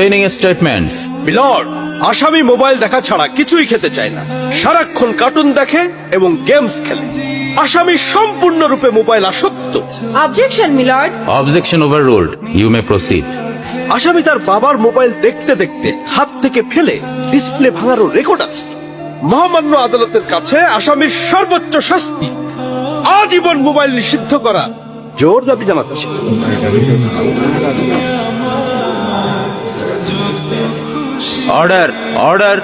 Training statements. Milord, আসামি mobile দেখা ছাড়া কিছুই খেতে চায় না, সারাক্ষণ কার্টুন দেখে এবং গেমস খেলে। আসামি সম্পূর্ণরূপে মোবাইল আসক্ত। Objection milord. Objection overruled, you may proceed. আসামি তার বাবার মোবাইল দেখতে দেখতে হাত থেকে ফেলে ডিসপ্লে ভাঙারও রেকর্ড আছে। মহামান্য আদালতের কাছে আসামির সর্বোচ্চ শাস্তি আজীবন মোবাইল নিষিদ্ধ করা জোর দাবি জানাচ্ছে। Order, order.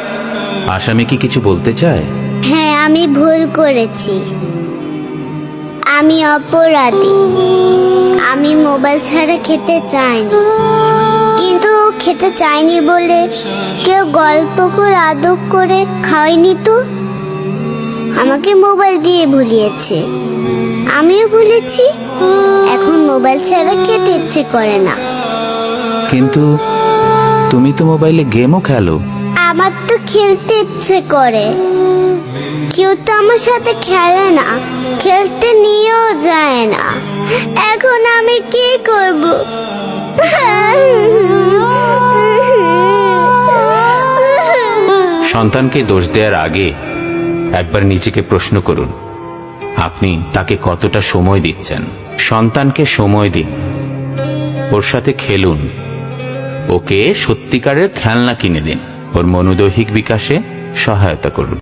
আসামি কি কিছু বলতে চায়? হ্যাঁ, আমি ভুল করেছি। আমি অপরাধী। আমি মোবাইল ছাড়া খেতে চাইনি, কিন্তু খেতে চাইনি বলে কেউ গল্প করে আদর করে খাওয়াইনি তো। আমাকে মোবাইল দিয়ে ভুলিয়েছে, আমিও ভুলেছি। এখন মোবাইল ছাড়া খেতে ইচ্ছে করে না। কিন্তু তুমি তো মোবাইলে গেমও খেলো। আমার তো খেলতে ইচ্ছে করে, কেউ তো আমার সাথে খেলে না, খেলতে নিয়েও যায় না। এখন আমি কি করব? সন্তানকে দোষ দেওয়ার আগে একবার নিজেকে প্রশ্ন করুন, আপনি তাকে কতটা সময় দিচ্ছেন। সন্তানকে সময় দিন, ওর সাথে খেলুন, ওকে সত্যিকারের খেলনা কিনে দিন, ওর মনোদৈহিক বিকাশে সহায়তা করুন।